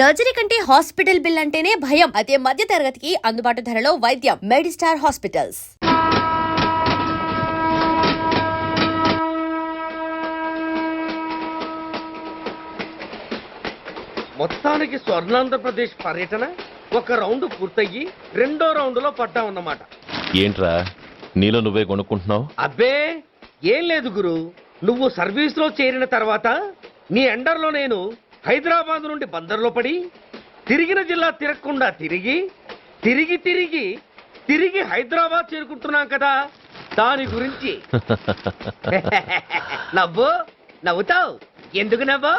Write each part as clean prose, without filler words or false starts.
Surgery కంటే hospital bill అంటేనే భయం. అదే మధ్య తరగతికి అందుబాటు ధరలో వైద్యం. Medistar hospitals. మొత్తానికి స్వర్ణాంధ్రప్రదేశ్ పర్యటన ఒక రౌండ్ పూర్తయ్యి రెండో రౌండ్ లో పడ్డామన్నమాట. ఏంట్రా నీలో నువ్వే కొనుక్కుంటున్నావు? అబ్బే ఏం లేదు గురు, నువ్వు సర్వీస్ లో చేరిన తర్వాత నీ అండర్లో నేను హైదరాబాద్ నుండి బందర్లో పడి తిరిగిన జిల్లా తిరగకుండా తిరిగి తిరిగి తిరిగి తిరిగి హైదరాబాద్ చేరుకుంటున్నాం కదా, దాని గురించి. నవ్వు నవ్వుతావు ఎందుకు నవ్వు?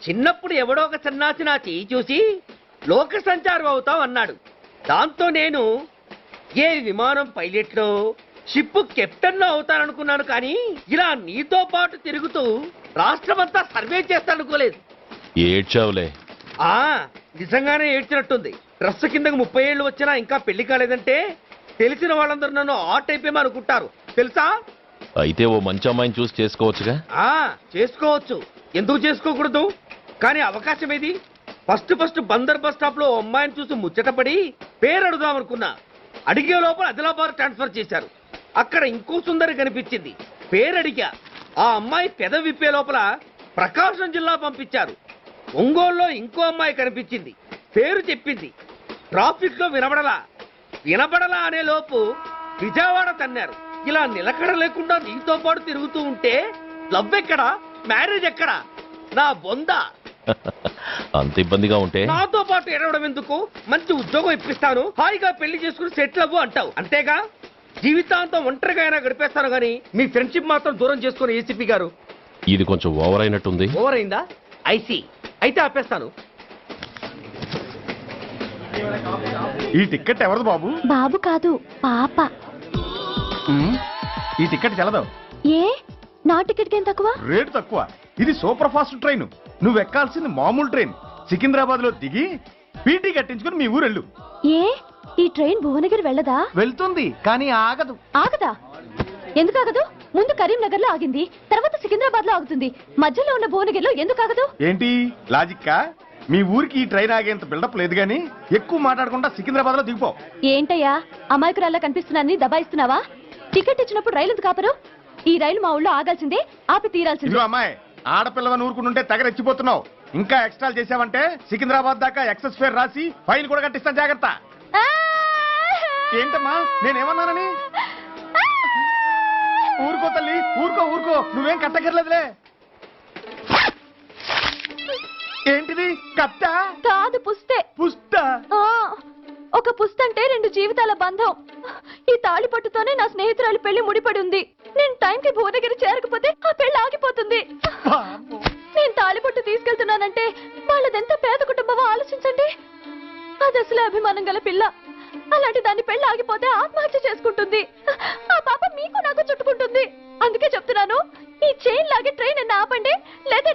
చిన్నప్పుడు ఎవడో ఒక సన్నాసి నా చేయి చూసి లోక సంచారం అవుతావు అన్నాడు. దాంతో నేను ఏ విమానం పైలట్లో షిప్ కెప్టెన్ లో అవుతాననుకున్నాను, కానీ ఇలా నీతో పాటు తిరుగుతూ రాష్ట్రమంతా సర్వే చేస్తానుకోలేదు. ఏడ్చావులే. నిజంగానే ఏడ్చినట్టుంది. డ్రెస్ కిందకు 30 ఏళ్ళు వచ్చినా ఇంకా పెళ్లి కాలేదంటే తెలిసిన వాళ్ళందరూ నన్ను ఆట్ అయిపోయి అనుకుంటారు తెలుసా. అయితే ఓ మంచి అమ్మాయిని చూసి చేసుకోవచ్చుగా. చేసుకోవచ్చు, ఎందుకు చేసుకోకూడదు? కానీ అవకాశం ఏది? ఫస్ట్ బందర్ బస్ స్టాప్ లో అమ్మాయిని చూసి ముచ్చటపడి పేరు అడుగుదామనుకున్నా. అడిగే లోపల ఆదిలాబాద్ ట్రాన్స్ఫర్ చేశారు. అక్కడ ఇంకో సుందరి కనిపించింది, పేరు అడిగా. ఆ అమ్మాయి పెద విప్పే లోపల ప్రకాశం జిల్లా పంపించారు. ఒంగోలులో ఇంకో అమ్మాయి కనిపించింది, పేరు చెప్పింది. ట్రాఫిక్ లో వినబడలా అనే లోపు విజయవాడ తన్నారు. ఇలా నిలకడ లేకుండా నీతో పాటు తిరుగుతూ ఉంటే లవ్ ఎక్కడా, మ్యారేజ్ ఎక్కడా? నా బొంద. అంత ఇబ్బందిగా ఉంటే నాతో పాటు ఎడవడం ఎందుకు? మంచి ఉద్యోగం ఇప్పిస్తాను, హాయిగా పెళ్లి చేసుకుని సెటిల్ అవ్వు అంటావు అంతేగా. జీవితాంతం ఒంటరిగా అయినా గడిపేస్తాను గానీ మీ ఫ్రెండ్షిప్ మాత్రం దూరం చేసుకుని ఏసీపీ గారు. ఇది కొంచెం ఓవర్ అయినట్టుంది. ఓవర్ అయిందా? ఐసీ, అయితే ఆపేస్తాను. ఈ టికెట్ ఎవరిది బాబు? బాబు కాదు, పాప. ఈ టికెట్ చెల్లదు. ఏ నా టికెట్ ఏం తక్కువ? రేటు తక్కువ. ఇది సూపర్ ఫాస్ట్ ట్రైన్. నువ్వు ఎక్కాల్సింది మామూలు ట్రైన్. సికింద్రాబాద్ లో దిగి పీటీ కట్టించుకుని మీ ఊరెళ్ళు. ఏ ఈ ట్రైన్ భువనగిరి వెళ్ళదా? వెళ్తుంది కానీ ఆగదు. ఆగదా? ఎందుకు ఆగదు? ముందు కరీంనగర్ లో ఆగింది, తర్వాత సికింద్రాబాద్ లో ఆగుతుంది. మధ్యలో ఉన్న భువనగిరిలో ఎందుకు ఆగదు? ఏంటి లాజిక్కా? మీ ఊరికి ఈ ట్రైన్ ఆగేంత బిల్డప్ లేదు గానీ ఎక్కువ మాట్లాడకుండా సికింద్రాబాద్ లో దిగిపో. ఏంటయ్యా అమాయకురాల్లా కనిపిస్తున్నానని దబాయిస్తున్నావా? టికెట్ ఇచ్చినప్పుడు రైలు ఎందుకు ఆపరు? ఈ రైలు మా ఊళ్ళో ఆగాల్సిందే, ఆపి తీరాల్సిందే. ఇదిగో అమ్మాయి, ఆడపిల్లవని ఊరుకుంటుంటే తెగరెచ్చిపోతున్నావు. ఇంకా ఎక్స్ట్రాలు చేసావంటే సికింద్రాబాద్ దాకా ఎక్సెస్ ఫేర్ రాసి ఫైన్ కూడా కట్టిస్తాను, జాగ్రత్త. ఏంటమ్మా నేనేమన్నానని? ఊరుకో తల్లి, ఊరుకో, నువ్వేం కట్టకర్లేదులే. ఏంటిది? కట్ట కాదు, పుస్తే. పుష్ట? ఒక పుస్తంటే 2 జీవితాల బంధం. ఈ తాళి పట్టుతోనే నా స్నేహితురాలి పెళ్లి ముడిపడి ఉంది. నేను టైంకి భువనగిరి చేరకపోతే ఆ పెళ్లి ఆగిపోతుంది. నేను తాళిపట్టు తీసుకెళ్తున్నానంటే వాళ్ళదెంత పేద కుటుంబమో ఆలోచించండి. అది అసలు అభిమానం గల పిల్ల. అలాంటి దాన్ని పెళ్లి ఆగిపోతే ఆత్మహత్య చేసుకుంటుంది. ఆ పాప మీకు నాకు చుట్టుకుంటుంది. అందుకే చెప్తున్నాను, ఈ చైన్ లాగి ట్రైన్ అన్న ఆపండి, లేదా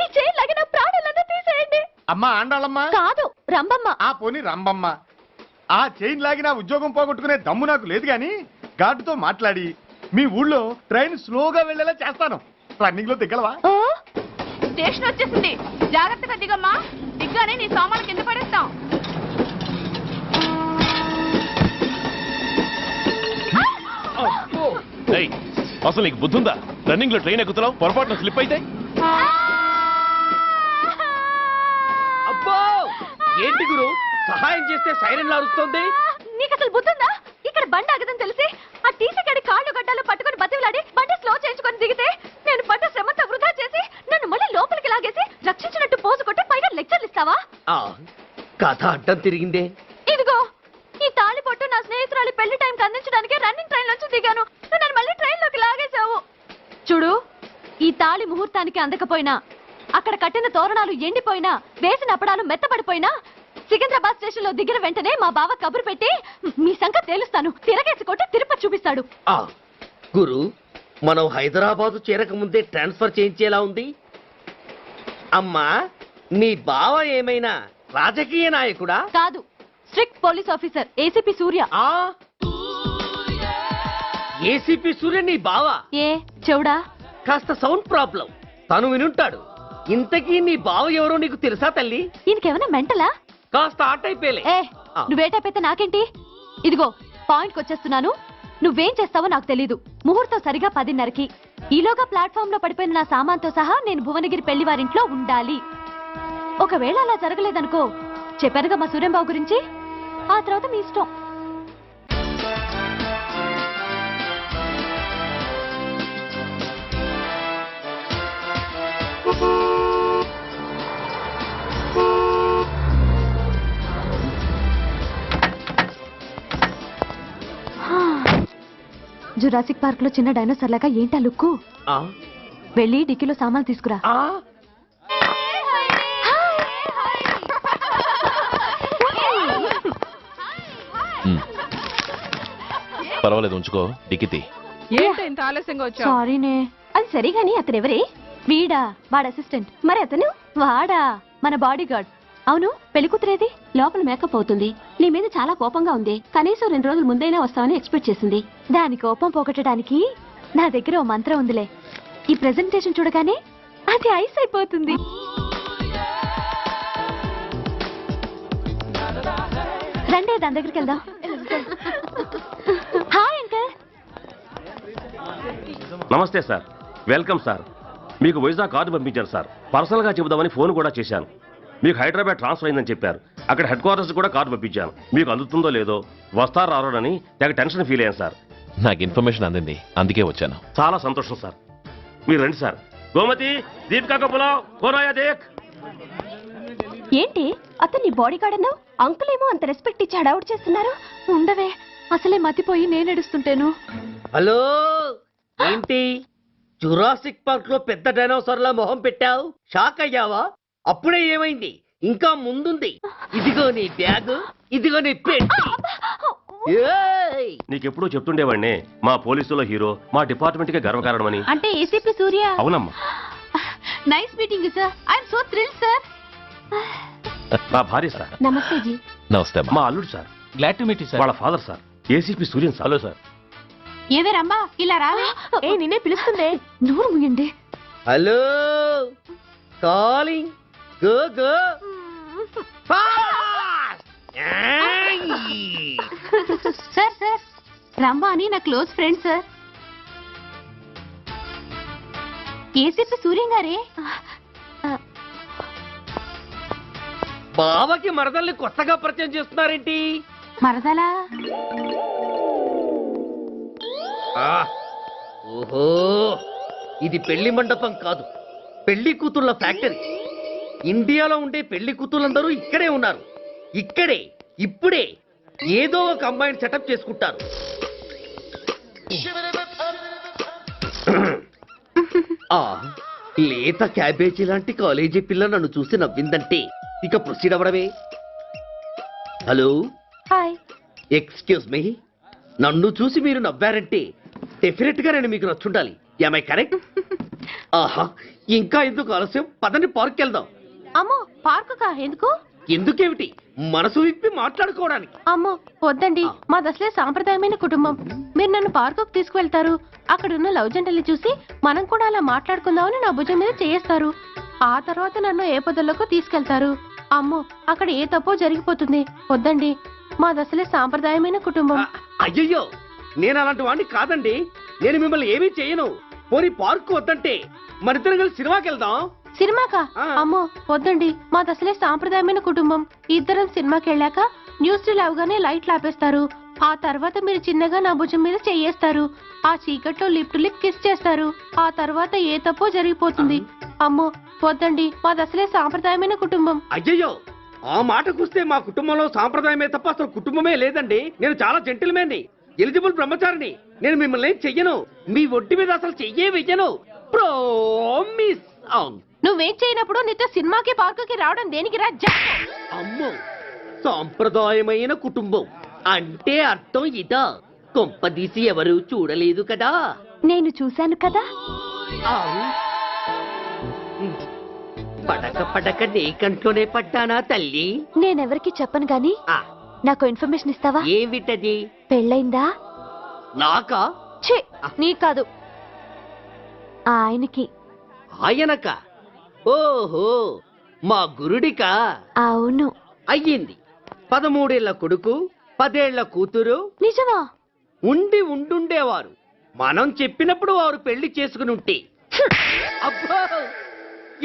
ఈ చైన్ లాగి నా ప్రాణాలన్నా తీసేయండి. అమ్మా ఆండాళమ్మ కాదు, రంబమ్మ. ఆ పోని రంబమ్మ. ఆ చైన్ లాగి నా ఉద్యోగం పోగొట్టుకునే దమ్ము నాకు లేదు గాని గార్డుతో మాట్లాడి మీ ఊళ్ళో ట్రైన్ స్లోగా వెళ్లేలా చేస్తాను. రన్నింగ్ లో దిగలవా? స్టేషన్ వచ్చేసింది, జాగ్రత్తగా దిగమ్మా. దిగ్గానే నీ సామాన్లు కింద పడేస్తాం. అసలు నీకు బుద్ధుందా? రన్నింగ్ లో ట్రైన్ ఎక్కుతున్నావు, పొరపాటున స్లిప్ అయితే? అబ్బో ఏంటి గురు, సహాయం చేస్తే సైరన్ అరుస్తోంది. నీకు అసలు బుద్ధుందా? ఇక్కడ బండి ఆగదని తెలిసి ఆ టీసీ గడి కాళ్ళు గడ్డాలు పట్టుకుని బతిలాడి బండి స్లో చేయించుకొని దిగితే నేను పడ్డ శ్రమంతా వృధా చేసి నన్ను మళ్ళీ లోపలికి లాగేసి రక్షించినట్టు పోజు కొట్టి పైన లెక్చర్లు ఇస్తావా? కథ అడ్డం తిరిగిందే. ఇదిగో ఈ తాళి పొట్టు నా స్నేహితురాలి పెళ్లి టైంకి అందించడానికి రన్నింగ్ ట్రైన్ నుంచి దిగాను. నువ్వు నన్ను మళ్ళీ ట్రైన్ లోకి లాగేశావు. చూడు, ఈ తాళి ముహూర్తానికి అందకపోయినా, అక్కడ కట్టిన తోరణాలు ఎండిపోయినా, వేసిన అప్పడాలు మెత్తబడిపోయినా, సికింద్రాబాద్ స్టేషన్ లో దిగిన వెంటనే మా బావ కబురు పెట్టి మీ సంగతి తేలుస్తాను, తిరగేసి కొట్టి తిరుపతి చూపిస్తాడు. గురు, మనం హైదరాబాద్ చేరక ముందే ట్రాన్స్ఫర్ చేయించేలా ఉంది. అమ్మా, నీ బావ ఏమైనా రాజకీయ నాయకుడా? కాదు, స్ట్రిక్ట్ పోలీస్ ఆఫీసర్, ఏసీపీ సూర్య. ఏసీపీ సూర్య నీ బావ? ఏ చెవుడా? కాస్త సౌండ్ ప్రాబ్లం. తను వినుంటాడు. ఇంతకీ నీ బావ ఎవరో నీకు తెలుసా తల్లి? ఈయనకేమైనా మెంటలా? కాస్త ఆట అయిపోయలే. ఏ నువ్వేటైతే నాకేంటి? ఇదిగో పాయింట్కి వచ్చేస్తున్నాను. నువ్వేం చేస్తావో నాకు తెలీదు. ముహూర్తం సరిగా 10:30కి. ఈలోగా ప్లాట్ఫామ్ లో పడిపోయిన నా సామాన్తో సహా నేను భువనగిరి పెళ్లి వారింట్లో ఉండాలి. ఒకవేళ అలా జరగలేదనుకో, చెప్పానుగా మా సూర్యంబాబు గురించి, ఆ తర్వాత మీ ఇష్టం. జురాసిక్ పార్క్ లో చిన్న డైనోసార్ లాగా ఏంటా లుక్కు? వెళ్ళి డిక్కీలో సామాన్లు తీసుకురా. పర్వాలేదు, ఉంచుకో. డిక్కితి. ఏంటి ఇంత ఆలస్యంగా వచ్చావు? సారీనే. అది సరిగాని అతనెవరే? వీడా, వాడ అసిస్టెంట్. మరి అతను? వాడా, మన బాడీ గార్డ్. అవును, పెళ్లి కూతురేది? లోపల మేకప్ అవుతుంది. నీ మీద చాలా కోపంగా ఉంది. కనీసం 2 రోజుల ముందైనా వస్తావని ఎక్స్పెక్ట్ చేసింది. దాని కోపం పోగొట్టడానికి నా దగ్గర ఓ మంత్రం ఉందిలే. ఈ ప్రెజెంటేషన్ చూడగానే అది ఐస్ అయిపోతుంది. రండి, దాని దగ్గరికి వెళ్దాం. Hi uncle. నమస్తే సార్, వెల్కమ్ సార్. మీకు వైజాగ్ కార్డు పంపించాను సార్. పర్సనల్ గా చెబుదామని ఫోన్ కూడా చేశాను. మీకు హైదరాబాద్ ట్రాన్స్ఫర్ అయిందని చెప్పారు. అక్కడ హెడ్ క్వార్టర్స్ కూడా కార్డు పంపించాను. మీకు అందుతుందో లేదో, వస్తారో రారోనని తెగ టెన్షన్ ఫీల్ అయ్యాను సార్. నాకు ఇన్ఫర్మేషన్ అందింది, అందుకే వచ్చాను. చాలా సంతోషం సార్. మీరు రండి సార్. గోమతి, దీపికా కపులావ్, కోరాయా దేక్. ఏంటి అతన్ని బాడీ గార్డ్ అన్నావు? అంకుల్ ఏమో అంత రెస్పెక్ట్ ఇచ్చి హడావుడ్ చేస్తున్నారు. ఉండవే, అసలే మతిపోయి నేను ఎడుస్తుంటేను. హలో, ఏంటి జురాసిక్ పార్క్ లో పెద్ద డైనోసార్ లా మొహం పెట్టావు? షాక్ అయ్యావా? అప్పుడే ఏమైంది? ఇంకా ముందుంది. ఇదిగో నీ బ్యాగ్, ఇదిగో నీ పెట్టి. నీకెప్పుడూ చెప్తుండేవాడినే, మా పోలీసులో హీరో, మా డిపార్ట్మెంట్ కి గర్వకారణమని. అంటే ఏసీపీ సూర్య. అవునమ్మా. Nice meeting sir. I'm so thrill sir. నా భార్య సార్. నమస్తే జీ. నమస్తే మా అల్లుడు sir. Glad to meet you sir. వాళ్ళ father sir, ACP Suryan sir. Hello sir. ఏవే రమ్మా, ఇలా రావే. ఏ నిన్నే పిలుస్తుందే. నోరు ముయ్యండి. Hello, calling. Go go sir sir, రమ్మా అని నా close friend sir. ACP Suryam గారే. బావకి మరదల్ని కొత్తగా పరిచయం చేస్తున్నారేంటి? మరదలా? ఓహో, ఇది పెళ్లి మండపం కాదు, పెళ్లి కూతుళ్ళ ఫ్యాక్టరీ. ఇండియాలో ఉండే పెళ్లి కూతుళ్ళందరూ ఇక్కడే ఉన్నారు. ఇక్కడే ఇప్పుడే ఏదో ఒక అమ్మాయిని సెటప్ చేసుకుంటారు. లేత క్యాబేజీ లాంటి కాలేజీ పిల్ల నన్ను చూసి నవ్విందంటే ఇక ప్రొసీడ్ అవ్వడమే. Hello, hi. Excuse me. నన్ను చూసి మీరు నవ్వారంటే డెఫినెట్ గా నేను మీకు నచ్చుండాలి. ఏమై కరెక్ట్? ఆహా, ఇంకా ఎందుకు ఆలస్యం? పదండి, పార్క్ వెళ్దాం. అమ్మో, పార్కుకా? ఎందుకు? ఎందుకేమిటి, మనసు విప్పి మాట్లాడుకోవడానికి. అమ్మో వద్దండి, మాది అసలే సాంప్రదాయమైన కుటుంబం. మీరు నన్ను పార్కుకు తీసుకువెళ్తారు, అక్కడున్న లవ్ జంటల్ని చూసి మనం కూడా అలా మాట్లాడుకుందామని నా భుజం మీద చేస్తారు. ఆ తర్వాత నన్ను ఏ పొదల్లోకి తీసుకెళ్తారు. అమ్మో, అక్కడ ఏ తప్పో జరిగిపోతుంది. వద్దండి, మాది అసలే సాంప్రదాయమైన కుటుంబం. అయ్యయ్యో, నేను అలాంటి వాడిని కాదండి. నేను మిమ్మల్ని ఏమీ చేయను. పోనీ పార్క్ వద్దంటే మరిద్దరం కలిసి సినిమాకి వెళ్దాం. సినిమాకా? అమ్మో వద్దండి, మాది అసలే సాంప్రదాయమైన కుటుంబం. ఇద్దరం సినిమాకి వెళ్ళాక న్యూస్ అవగానే లైట్లు ఆపేస్తారు. ఆ తర్వాత మీరు చిన్నగా నా భుజం మీద చెయ్యేస్తారు. ఆ చీకట్లో లిప్ టు లిప్ కిస్ చేస్తారు. ఆ తర్వాత ఏ తప్పో జరిగిపోతుంది. అమ్మో వద్దండి, మాది అసలే సాంప్రదాయమైన కుటుంబం. అయ్యయ్యో, ఆ మాటకొస్తే మా కుటుంబంలో సాంప్రదాయమే తప్ప అసలు కుటుంబమే లేదండి. నేను చాలా జెంటిల్మెన్ని, ఎలిజిబుల్ బ్రహ్మచారిని. నేను మిమ్మల్ని ఏం చెయ్యను. మీ ఒంటి మీద అసలు చెయ్యే వెయ్యను. ప్రామిస్. నువ్వేం చేయనప్పుడు నీతో సినిమాకి పార్కుకి రావడం దేనికి రా? అమ్మో, సాంప్రదాయమైన కుటుంబం అంటే అర్థం ఇదా? కొంపదీసి ఎవరు చూడలేదు కదా? నేను చూశాను కదా. పడక పడక నీ కంట్లోనే పడ్డానా తల్లి? నేనెవరికి చెప్పను గాని నాకు ఇన్ఫర్మేషన్ ఇస్తావా? ఏమిటది? పెళ్ళైందా? నాకా? ఛీ, నీ కాదు, ఆయనకి. ఆయనక? ఓహో మా గురుడికా అవును. అయ్యింది. 13 ఏళ్ల కొడుకు 10 ఏళ్ల కూతురు నిజమా? ఉండుండేవారు. మనం చెప్పినప్పుడు వారు పెళ్లి చేసుకుని ఉంటే. అబ్బో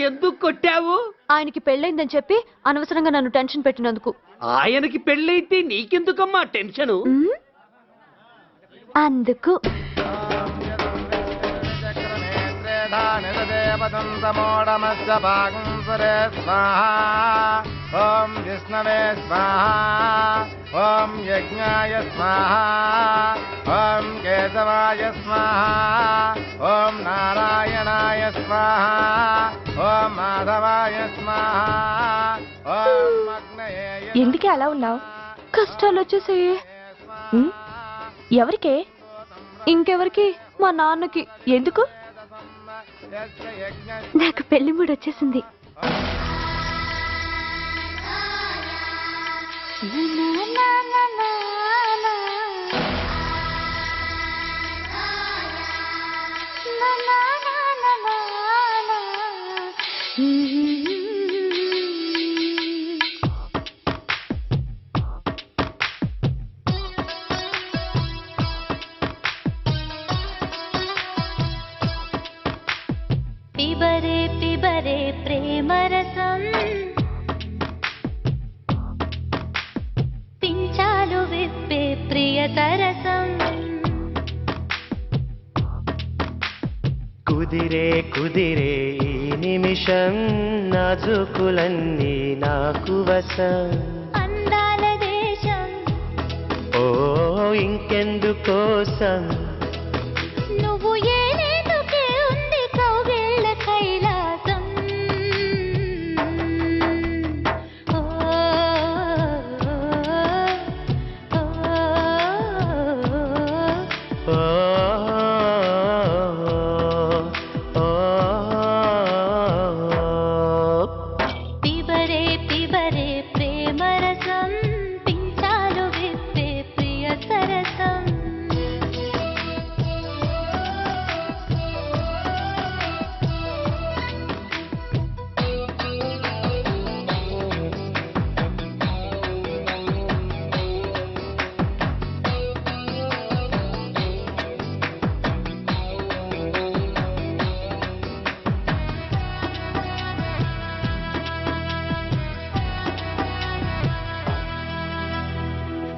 ఎందుకు కొట్టావు? ఆయనకి పెళ్ళైందని చెప్పి అనవసరంగా నన్ను టెన్షన్ పెట్టినందుకు. ఆయనకి పెళ్ళైతే నీకెందుకమ్మా టెన్షను? ఉమ్, అందుకు. ఓం విష్ణవే స్వాహా. ఓం యజ్ఞాయ స్వాహా. ఓం కేశవాయ స్వాహా. ఓం నారాయణాయ స్వాహా. ఓం మాధవాయ స్వాహా. ఓం అగ్నయే. ఎందుకే అలా ఉన్నావు? కష్టాలు వచ్చేసాయి. ఎవరికే? ఇంకెవరికి? మా నాన్నకి. ఎందుకు? నాకు పెళ్లి మూడు వచ్చేసింది. పిబరే పిబరే ప్రేమరసం పించాలు విప్పే ప్రియతరసం కుదిరే కుదిరే ఈ నిమిషం నాజుకులన్నీ నాకు వశం అందాల దేశం ఓ ఇంకెందుకోసం నువ్వు ఏలేందుకే ఉంది కౌగిళ్ళ కైలాసం ఓ, ఓ, ఓ. ఓ, పిబరే పిబరే ప్రేమరసం పించాలు విప్పే ప్రియ సరసం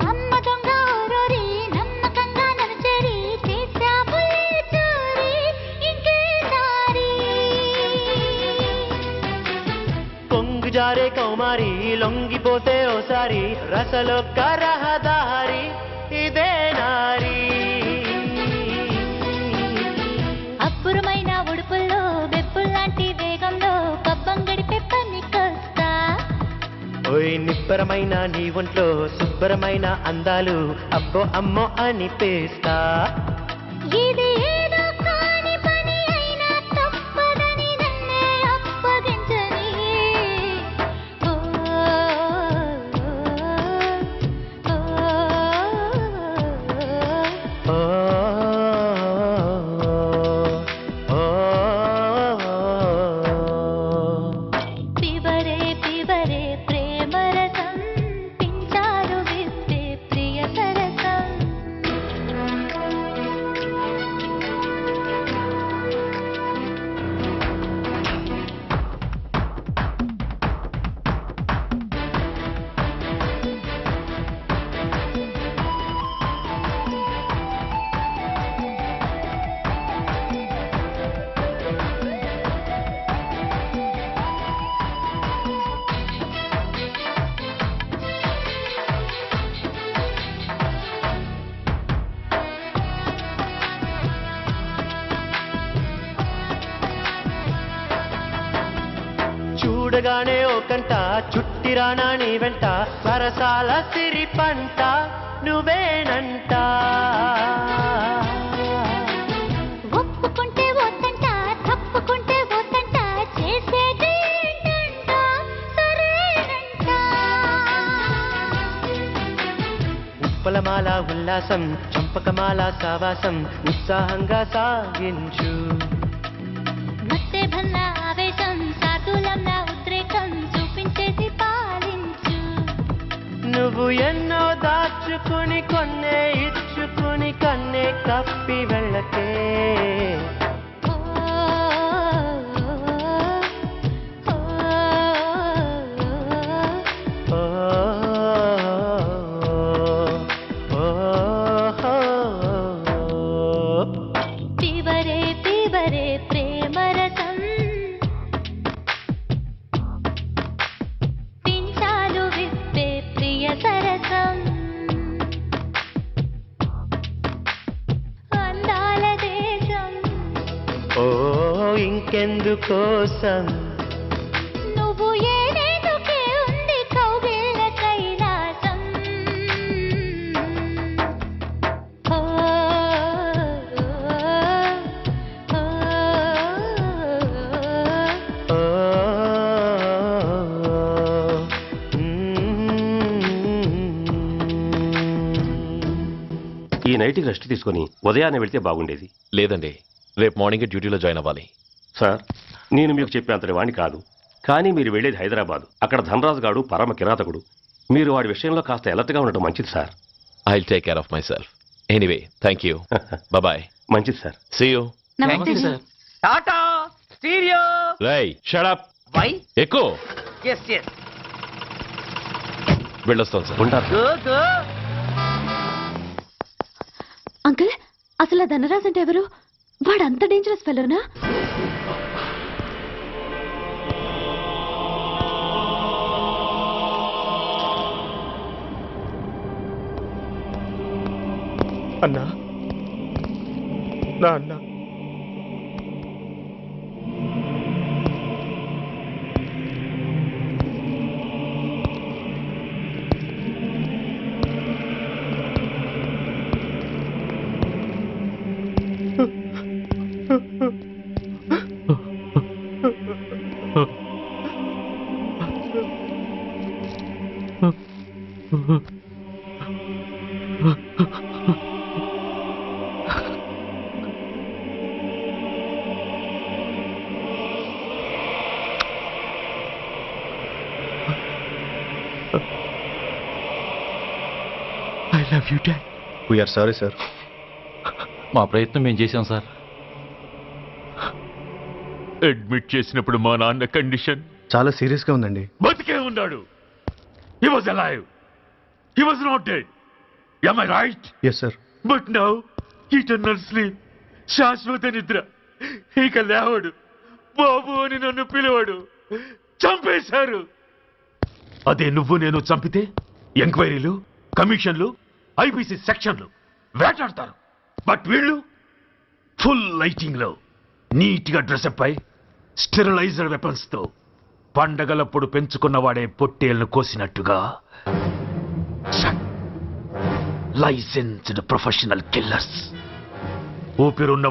అమ్మ దొంగ ఓరోరి నమ్మకంగా నడిచేరి చేశాములే చోరీ ఇంకే దారి పొంగు జారే కౌమారి లొంగిపోతే ఓసారి రసలొక్క రహదారి ఇదే నారీ అప్పురమైన ఉడుపుల్లో బెప్పుల్లాంటి వేగంలో పబ్బం గడిపే పనికొస్తా ఓయ్ నిబ్బరమైన నీ ఒంట్లో శుభ్రమైన అందాలు అబ్బో అమ్మో అనిపిస్తా ఇది ఏదో కాని పని అయినా తప్పదని నన్నే అప్పగించని ఓ, ఓ, ఓ, పిబరే పిబరే ప్రేమరసం పించారు విప్పే ప్రియ సరసం చూడగానే ఓ కంట చుట్టిరానా నీ వెంట సరసాల సిరి పంట నువ్వేనంట ఒప్పుకుంటే వద్దంట తప్పుకుంటే వద్దంట చేసేది ఏంటంట సరేనంట ఉప్పలమాల ఉల్లాసం చంపకమాల సావాసం ఉత్సాహంగా సాగించు మత్తే భల్ల ఆవేశం సాటు దాచుకుని కొన్నే ఇచ్చుకుని కన్నే కప్పి వెళ్ళకే ఓ, ఓ, పివరే పివరే ప్రేమరసం పించాలు విప్పే ప్రియ సరసం అందాల దేశం ఓ ఇంకెందుకోసం నువ్వు ఏనేందుకే ఉంది కౌగిళ్ళ కైలాసం ఓ, ఓ, ఓ, ఈ నైట్కి రెస్ట్ తీసుకొని ఉదయాన్నే వెళ్తే బాగుండేది. లేదండి, రేపు మార్నింగ్ డ్యూటీలో జాయిన్ అవ్వాలి. సార్, నేను మీకు చెప్పేంతటి వాణ్ణి కాదు, కానీ మీరు వెళ్ళేది హైదరాబాద్. అక్కడ ధనరాజు గాడు పరమ కిరాతకుడు. మీరు వాడి విషయంలో కాస్త ఎలర్ట్గా ఉండటం మంచిది sir. I will take care of myself. Anyway, thank you. Bye. మంచిది సార్. See you. నమస్తే సార్. టాటా స్టీరియో రేయ్, షట్ అప్. వై ఎక్కువ ఎస్ ఎస్ వెళ్ళొస్తాం సార్. ఉంటారు. గో గో అంకుల్, అసలు ఆ ధనరాజ్ అంటే ఎవరు? వాడు అంత డేంజరస్ ఫెలోనా? అన్నా, నా అన్నా, I love you dad. We are sorry sir. మా ప్రయత్నం మేము చేశాం సార్. అడ్మిట్ చేసినప్పుడు మా నాన్న కండిషన్ చాలా సీరియస్గా ఉందండి. బతికే ఉన్నాడు. He was alive. He was not dead. Am I right? Yes sir. But now eternal sleep, శాశ్వత నిద్ర. ఇక లేవడు, బాబు అని నన్ను పిలవడు. చంపేశారు. అదే నువ్వు నేను చంపితే ఎంక్వైరీలు, కమిషన్లు, ఐపీసీ సెక్షన్లు వేటాడతారు. బట్ వీళ్ళు ఫుల్ లైటింగ్ లో నీట్ గా డ్రెస్అప్ అయి స్టెరిలైజర్ వెపన్స్ తో పండగలప్పుడు పెంచుకున్న వాడే పొట్టేళ్లను కోసినట్టుగా లైసెన్స్డ్ ప్రొఫెషనల్ కిల్లర్స్. ఊపిరున్న